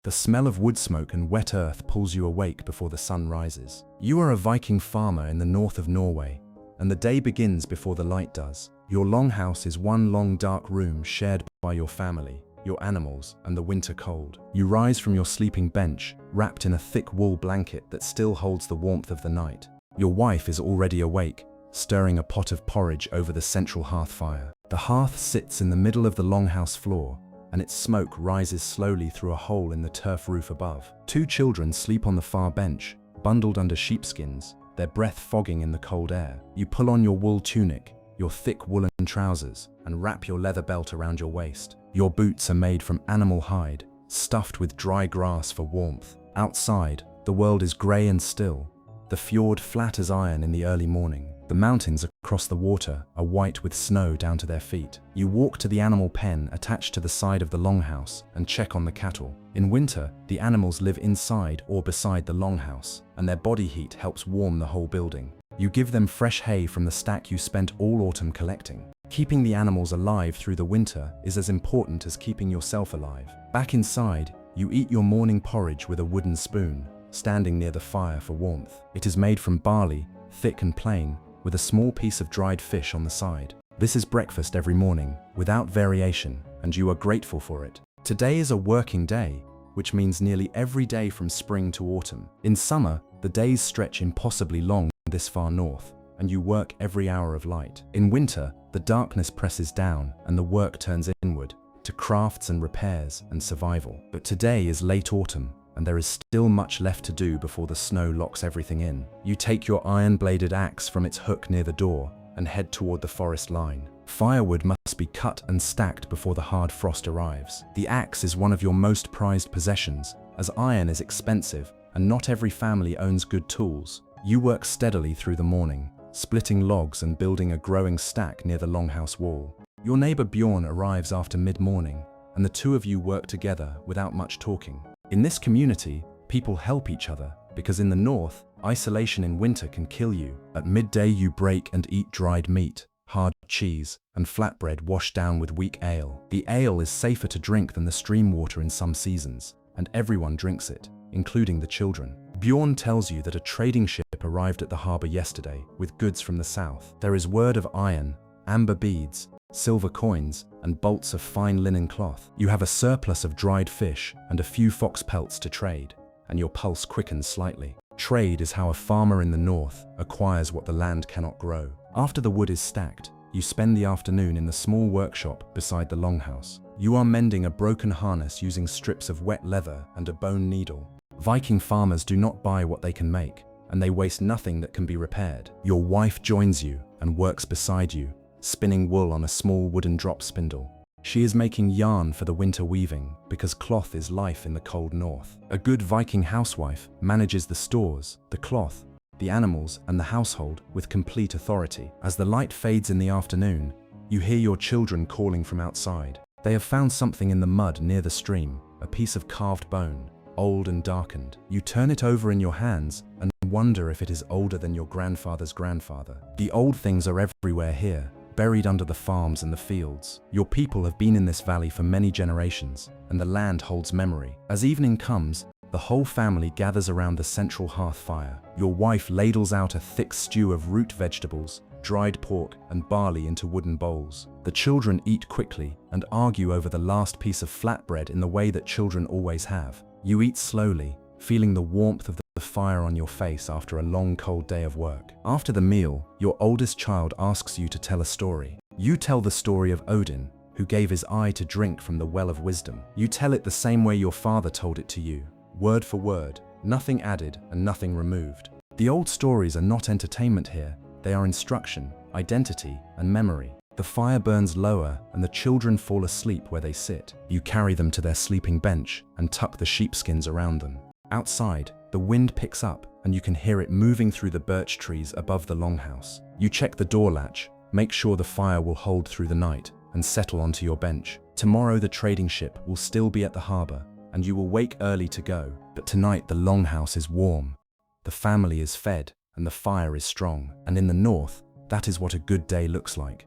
The smell of wood smoke and wet earth pulls you awake before the sun rises. You are a Viking farmer in the north of Norway, and the day begins before the light does. Your longhouse is one long dark room shared by your family, your animals, and the winter cold. You rise from your sleeping bench, wrapped in a thick wool blanket that still holds the warmth of the night. Your wife is already awake, stirring a pot of porridge over the central hearth fire. The hearth sits in the middle of the longhouse floor, and its smoke rises slowly through a hole in the turf roof above. Two children sleep on the far bench, bundled under sheepskins, their breath fogging in the cold air. You pull on your wool tunic, your thick woolen trousers, and wrap your leather belt around your waist. Your boots are made from animal hide, stuffed with dry grass for warmth. Outside, the world is grey and still, the fjord flat as iron in the early morning. The mountains across the water are white with snow down to their feet. You walk to the animal pen attached to the side of the longhouse and check on the cattle. In winter, the animals live inside or beside the longhouse, and their body heat helps warm the whole building. You give them fresh hay from the stack you spent all autumn collecting. Keeping the animals alive through the winter is as important as keeping yourself alive. Back inside, you eat your morning porridge with a wooden spoon, standing near the fire for warmth. It is made from barley, thick and plain, with a small piece of dried fish on the side. This is breakfast every morning, without variation, and you are grateful for it. Today is a working day, which means nearly every day from spring to autumn. In summer, the days stretch impossibly long this far north, and you work every hour of light. In winter, the darkness presses down and the work turns inward, to crafts and repairs and survival. But today is late autumn, and there is still much left to do before the snow locks everything in. You take your iron-bladed axe from its hook near the door and head toward the forest line. Firewood must be cut and stacked before the hard frost arrives. The axe is one of your most prized possessions, as iron is expensive and not every family owns good tools. You work steadily through the morning, splitting logs and building a growing stack near the longhouse wall. Your neighbor Bjorn arrives after mid-morning, and the two of you work together without much talking. In this community, people help each other, because in the north, isolation in winter can kill you. At midday you break and eat dried meat, hard cheese, and flatbread washed down with weak ale. The ale is safer to drink than the stream water in some seasons, and everyone drinks it, including the children. Bjorn tells you that a trading ship arrived at the harbor yesterday with goods from the south. There is word of iron, amber beads, silver coins, and bolts of fine linen cloth. You have a surplus of dried fish and a few fox pelts to trade, and your pulse quickens slightly. Trade is how a farmer in the north acquires what the land cannot grow. After the wood is stacked, you spend the afternoon in the small workshop beside the longhouse. You are mending a broken harness using strips of wet leather and a bone needle. Viking farmers do not buy what they can make, and they waste nothing that can be repaired. Your wife joins you and works beside you, spinning wool on a small wooden drop spindle. She is making yarn for the winter weaving, because cloth is life in the cold north. A good Viking housewife manages the stores, the cloth, the animals, and the household with complete authority. As the light fades in the afternoon, you hear your children calling from outside. They have found something in the mud near the stream, a piece of carved bone, old and darkened. You turn it over in your hands and wonder if it is older than your grandfather's grandfather. The old things are everywhere here, buried under the farms and the fields. Your people have been in this valley for many generations, and the land holds memory. As evening comes, the whole family gathers around the central hearth fire. Your wife ladles out a thick stew of root vegetables, dried pork, and barley into wooden bowls. The children eat quickly and argue over the last piece of flatbread in the way that children always have. You eat slowly, feeling the warmth of the fire on your face after a long cold day of work. After the meal, your oldest child asks you to tell a story. You tell the story of Odin, who gave his eye to drink from the well of wisdom. You tell it the same way your father told it to you, word for word, nothing added and nothing removed. The old stories are not entertainment here, they are instruction, identity, and memory. The fire burns lower and the children fall asleep where they sit. You carry them to their sleeping bench and tuck the sheepskins around them. Outside, the wind picks up and you can hear it moving through the birch trees above the longhouse. You check the door latch, make sure the fire will hold through the night, and settle onto your bench. Tomorrow the trading ship will still be at the harbor and you will wake early to go. But tonight the longhouse is warm, the family is fed, and the fire is strong. And in the north, that is what a good day looks like.